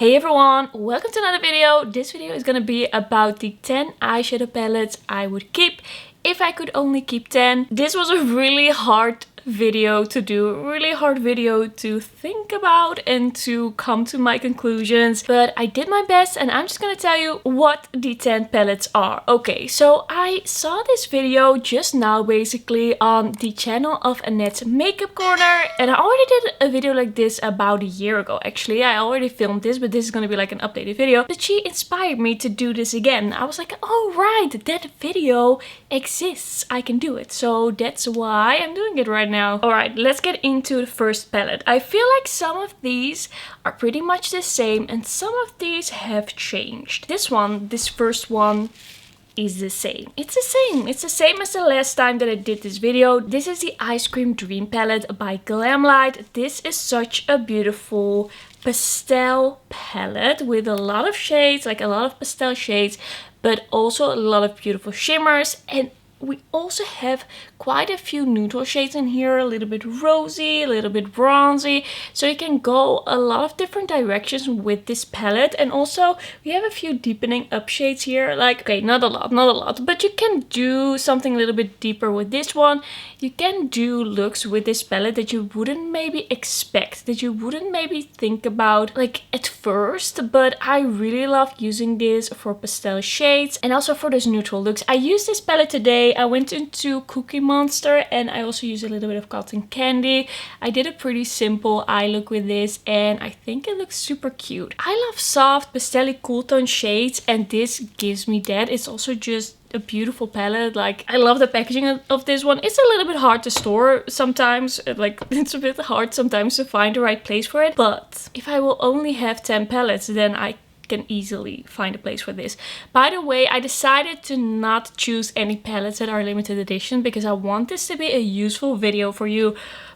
Hey everyone, welcome to another video. This video is gonna be about the 10 eyeshadow palettes I would keep if I could only keep 10. This was a really hard video to do, really hard video to think about and to come to my conclusions, but I did my best and I'm just gonna tell you what the 10 palettes are. Okay, so I saw this video just now basically on the channel of Annette's Makeup Corner, and I already did a video like this about a year ago. Actually, I already filmed this, but this is gonna be like an updated video. But she inspired me to do this again. I was like, oh right, that video exists, I can do it. So that's why I'm doing it right now. Alright, let's get into the first palette. I feel like some of these are pretty much the same and some of these have changed. This first one is the same. It's the same as the last time that I did this video. This is the Icecream Dream palette by Glamlight. This is such a beautiful pastel palette with a lot of shades, like a lot of pastel shades, but also a lot of beautiful shimmers, and we also have quite a few neutral shades in here, a little bit rosy, a little bit bronzy, so you can go a lot of different directions with this palette. And also we have a few deepening up shades here, like, okay, not a lot, but you can do something a little bit deeper with this one. You can do looks with this palette that you wouldn't maybe expect, that you wouldn't maybe think about like at first, but I really love using this for pastel shades and also for those neutral looks. I used this palette today. I went into Cookie Monster and I also used a little bit of cotton candy. I did a pretty simple eye look with this and I think it looks super cute. I love soft pastel cool tone shades and this gives me that. It's also just a beautiful palette. Like, I love the packaging of this one. It's a little bit hard to store sometimes, like it's a bit hard sometimes to find the right place for it, but if I will only have 10 palettes, then I can easily find a place for this. By the way, I decided to not choose any palettes that are limited edition because I want this to be a useful video for you.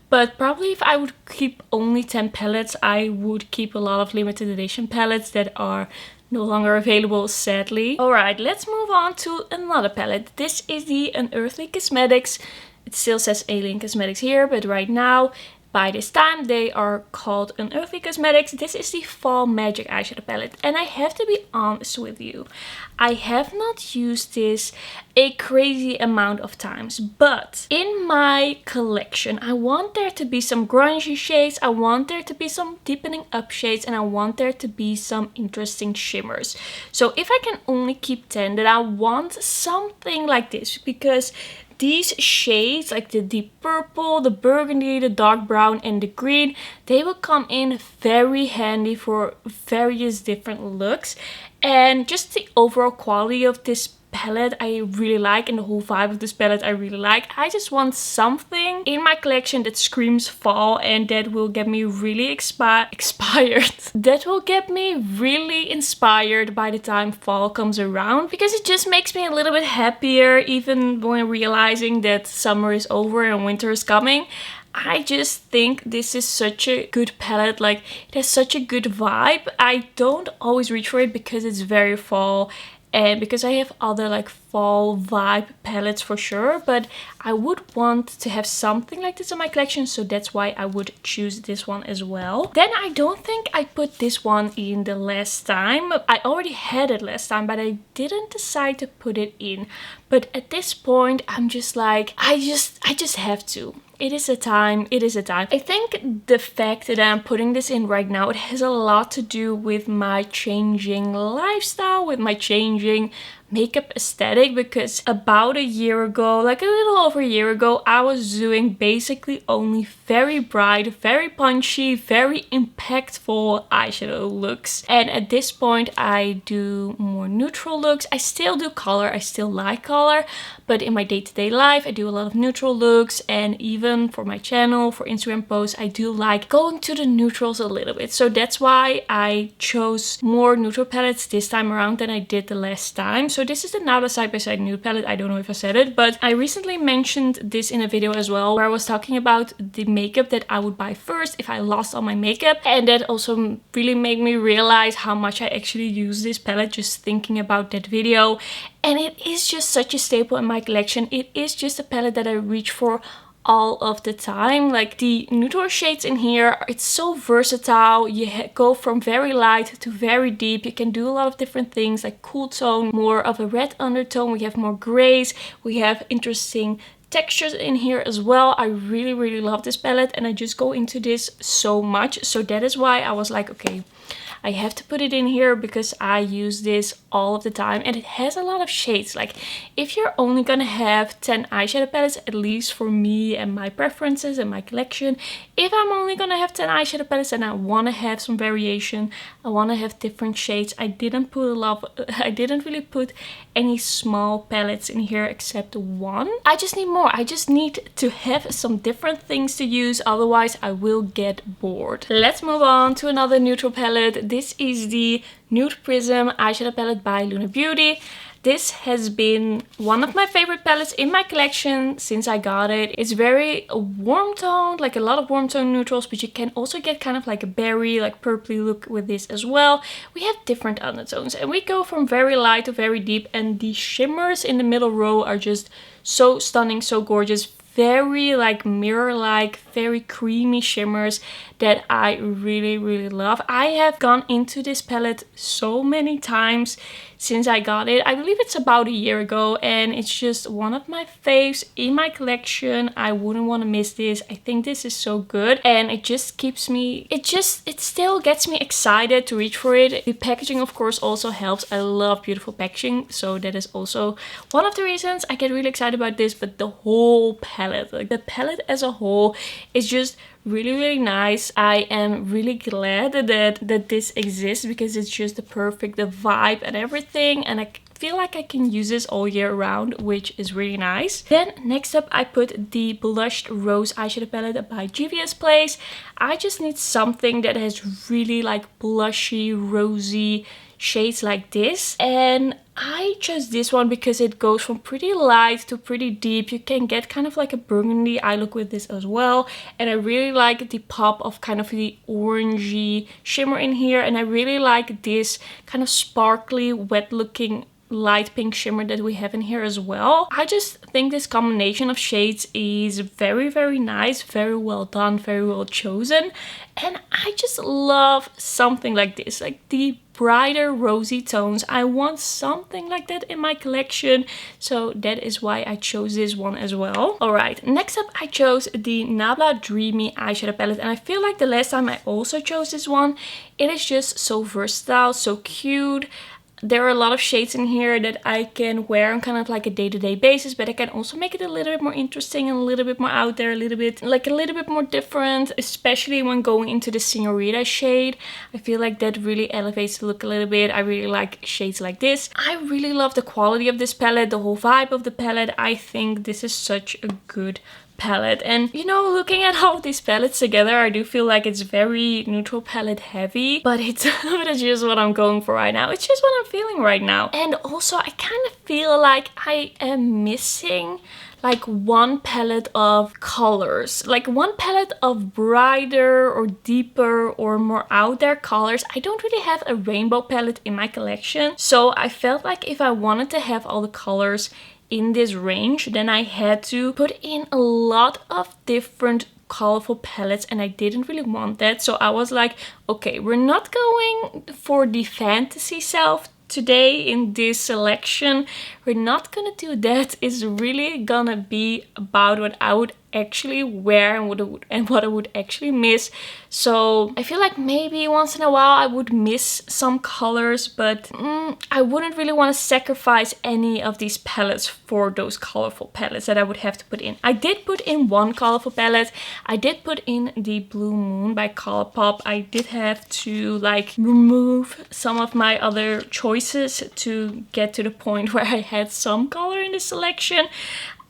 But probably if I would keep only 10 palettes, I would keep a lot of limited edition palettes that are no longer available, sadly. Alright, let's move on to another palette. This is the Unearthly Cosmetics. It still says Alien Cosmetics here, but right now, by this time, they are called Unearthly Cosmetics. This is the Fall Magic eyeshadow palette. And I have to be honest with you, I have not used this a crazy amount of times. But in my collection, I want there to be some grungy shades. I want there to be some deepening up shades. And I want there to be some interesting shimmers. So if I can only keep 10, then I want something like this. Because these shades, like the deep purple, the burgundy, the dark brown and the green, they will come in very handy for various different looks. And just the overall quality of this palette I really like, and the whole vibe of this palette I really like. I just want something in my collection that screams fall and that will get me really expired. That will get me really inspired by the time fall comes around, because it just makes me a little bit happier even when realizing that summer is over and winter is coming. I just think this is such a good palette, like it has such a good vibe. I don't always reach for it because it's very fall and because I have other like fall vibe palettes for sure, but I would want to have something like this in my collection, so that's why I would choose this one as well. Then I don't think I put this one in the last time. I already had it last time, but I didn't decide to put it in. But at this point, I'm just like, I just have to. It is a time. I think the fact that I'm putting this in right now, it has a lot to do with my changing lifestyle, with my changing makeup aesthetic, because about a year ago, like a little over a year ago, I was doing basically only very bright, very punchy, very impactful eyeshadow looks. And at this point I do more neutral looks. I still do color, I still like color, but in my day-to-day life I do a lot of neutral looks, and even for my channel, for Instagram posts, I do like going to the neutrals a little bit. So that's why I chose more neutral palettes this time around than I did the last time. So this is the Nabla Side by Side Nude palette. I don't know if I said it, but I recently mentioned this in a video as well, where I was talking about the makeup that I would buy first if I lost all my makeup. And that also really made me realize how much I actually use this palette, just thinking about that video. And it is just such a staple in my collection. It is just a palette that I reach for all of the time. Like the neutral shades in here, it's so versatile. You go from very light to very deep. You can do a lot of different things, like cool tone, more of a red undertone. We have more grays. We have interesting textures in here as well. I really love this palette, and I just go into this so much. So that is why I was like, okay, I have to put it in here because I use this all of the time, and it has a lot of shades. Like if you're only gonna have 10 eyeshadow palettes, at least for me and my preferences and my collection, if I'm only gonna have 10 eyeshadow palettes and I want to have some variation, I want to have different shades, I didn't really put any small palettes in here except one. I just need more. I just need to have some different things to use, otherwise I will get bored. Let's move on to another neutral palette. This is the Nude Prism eyeshadow palette by Lunar Beauty. This has been one of my favorite palettes in my collection since I got it. It's very warm toned, like a lot of warm tone neutrals, but you can also get kind of like a berry, like purpley look with this as well. We have different undertones, and we go from very light to very deep, and the shimmers in the middle row are just so stunning, so gorgeous. Very like mirror-like, very creamy shimmers that I really love. I have gone into this palette so many times since I got it. I believe it's about a year ago, and it's just one of my faves in my collection. I wouldn't want to miss this. I think this is so good, and it just keeps me, it still gets me excited to reach for it. The packaging of course also helps. I love beautiful packaging, so that is also one of the reasons I get really excited about this. But the whole palette, like the palette as a whole, is just really nice. I am really glad that this exists, because it's just the perfect vibe and everything, and I feel like I can use this all year round, which is really nice. Then next up I put the Blushed Rose eyeshadow palette by Juvia's Place. I just need something that has really like blushy, rosy shades like this, and I chose this one because it goes from pretty light to pretty deep. You can get kind of like a burgundy eye look with this as well, and I really like the pop of kind of the orangey shimmer in here, and I really like this kind of sparkly, wet looking light pink shimmer that we have in here as well. I just think this combination of shades is very nice, very well done, very well chosen, and I just love something like this, like the brighter rosy tones. I want something like that in my collection, so that is why I chose this one as well. Alright, next up I chose the Nabla Dreamy eyeshadow palette, and I feel like the last time I also chose this one. It is just so versatile, so cute. There are a lot of shades in here that I can wear on kind of like a day-to-day basis, but I can also make it a little bit more interesting and a little bit more out there, a little bit more different, especially when going into the Senorita shade. I feel like that really elevates the look a little bit. I really like shades like this. I really love the quality of this palette, the whole vibe of the palette. I think this is such a good palette, and you know, looking at all of these palettes together, I do feel like it's very neutral palette heavy, but it's just what I'm going for right now. It's just what I'm feeling right now. And also I kind of feel like I am missing like one palette of colors, like one palette of brighter or deeper or more out there colors. I don't really have a rainbow palette in my collection, so I felt like if I wanted to have all the colors in this range, then I had to put in a lot of different colorful palettes, and I didn't really want that. So I was like, okay, we're not going for the fantasy self today in this selection. We're not gonna do that. It's really gonna be about what I would actually wear and what I would actually miss. So I feel like maybe once in a while I would miss some colors, but I wouldn't really want to sacrifice any of these palettes for those colorful palettes that I would have to put in. I did put in one colorful palette. I did put in the Blue Moon by Colourpop. I did have to like remove some of my other choices to get to the point where I had some color in the selection.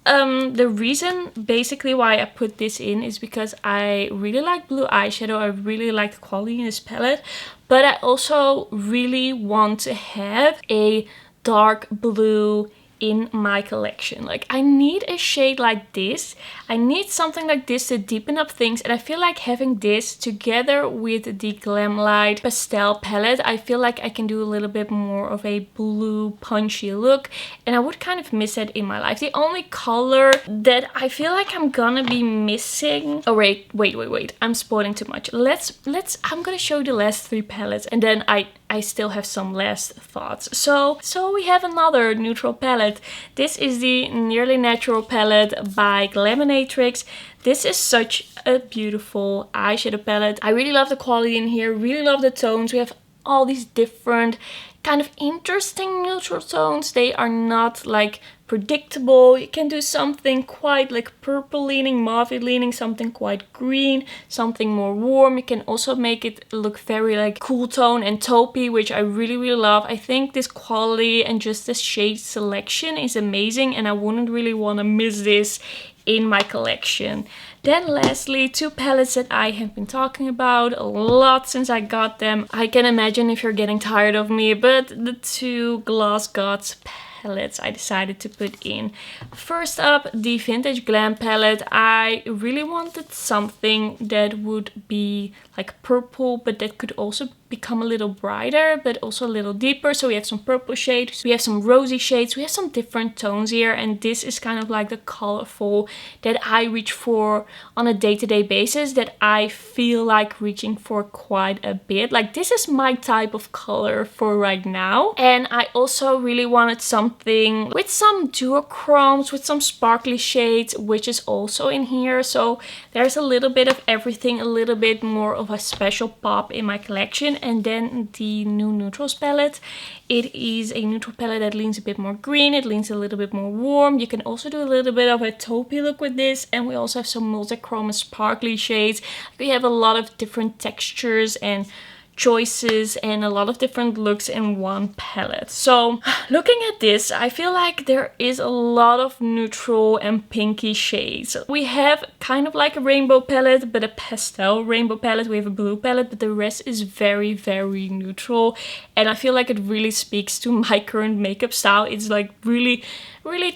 The reason basically why I put this in is because I really like blue eyeshadow. I really like the quality in this palette, but I also really want to have a dark blue in my collection. Like, I need a shade like this. I need something like this to deepen up things, and I feel like having this together with the Glamlight pastel palette, I feel like I can do a little bit more of a blue punchy look, and I would kind of miss it in my life. The only color that I feel like I'm gonna be missing... Oh wait, I'm spoiling too much. I'm gonna show you the last 3 palettes, and then I still have some last thoughts. So we have another neutral palette. This is the Nearly Natural palette by Glaminatrix. This is such a beautiful eyeshadow palette. I really love the quality in here, really love the tones. We have all these different kind of interesting neutral tones. They are not like predictable. You can do something quite like purple leaning, mauve leaning, something quite green, something more warm. You can also make it look very like cool tone and taupey, which I really love. I think this quality and just the shade selection is amazing, and I wouldn't really want to miss this in my collection. Then lastly, 2 palettes that I have been talking about a lot since I got them. I can imagine if you're getting tired of me, but the 2 GlossGods palettes I decided to put in. First up, the Vintage Glam palette. I really wanted something that would be like purple, but that could also become a little brighter, but also a little deeper. So we have some purple shades, we have some rosy shades, we have some different tones here, and this is kind of like the colorful that I reach for on a day-to-day basis, that I feel like reaching for quite a bit. Like, this is my type of color for right now. And I also really wanted something with some duochromes, with some sparkly shades, which is also in here. So there's a little bit of everything, a little bit more of a special pop in my collection. And then the new Neutrals palette. It is a neutral palette that leans a bit more green. It leans a little bit more warm. You can also do a little bit of a taupey look with this. And we also have some multichrome and sparkly shades. We have a lot of different textures and choices and a lot of different looks in one palette. So looking at this, I feel like there is a lot of neutral and pinky shades. We have kind of like a rainbow palette, but a pastel rainbow palette. We have a blue palette, but the rest is very neutral, and I feel like it really speaks to my current makeup style. It's like really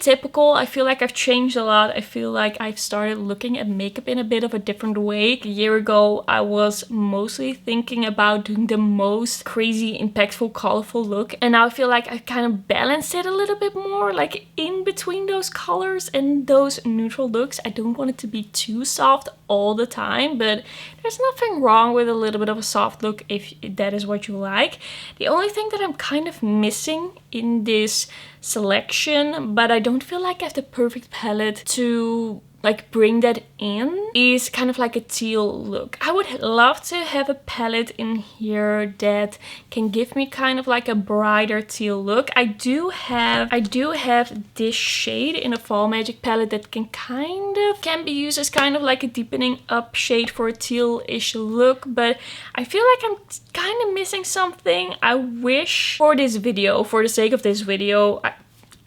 typical. I feel like I've changed a lot. I feel like I've started looking at makeup in a bit of a different way. A year ago, I was mostly thinking about doing the most crazy, impactful, colorful look. And now I feel like I kind of balanced it a little bit more, like in between those colors and those neutral looks. I don't want it to be too soft all the time, but there's nothing wrong with a little bit of a soft look if that is what you like. The only thing that I'm kind of missing in this selection, but I don't feel like I have the perfect palette to like bring that in, is kind of like a teal look. I would love to have a palette in here that can give me kind of like a brighter teal look. I do have this shade in a Fall Magic palette that can be used as kind of like a deepening up shade for a teal-ish look, but I feel like I'm kind of missing something. I wish for this video, for the sake of this video,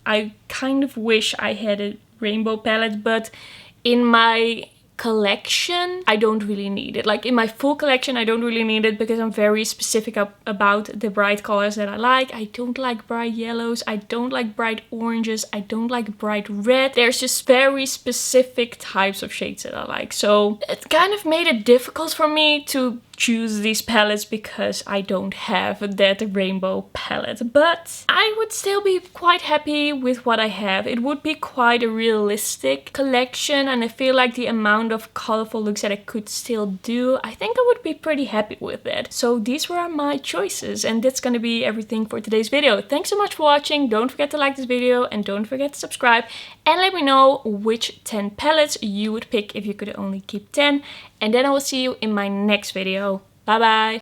I kind of wish I had a rainbow palette, but in my collection I don't really need it. Like in my full collection I don't really need it because I'm very specific about the bright colors that I like. I don't like bright yellows, I don't like bright oranges, I don't like bright red. There's just very specific types of shades that I like. So it kind of made it difficult for me to choose these palettes because I don't have that rainbow palette, but I would still be quite happy with what I have. It would be quite a realistic collection, and I feel like the amount of colorful looks that I could still do, I think I would be pretty happy with it. So these were my choices, and that's gonna be everything for today's video. Thanks so much for watching. Don't forget to like this video and don't forget to subscribe, and let me know which 10 palettes you would pick if you could only keep 10. And then I will see you in my next video. Bye bye!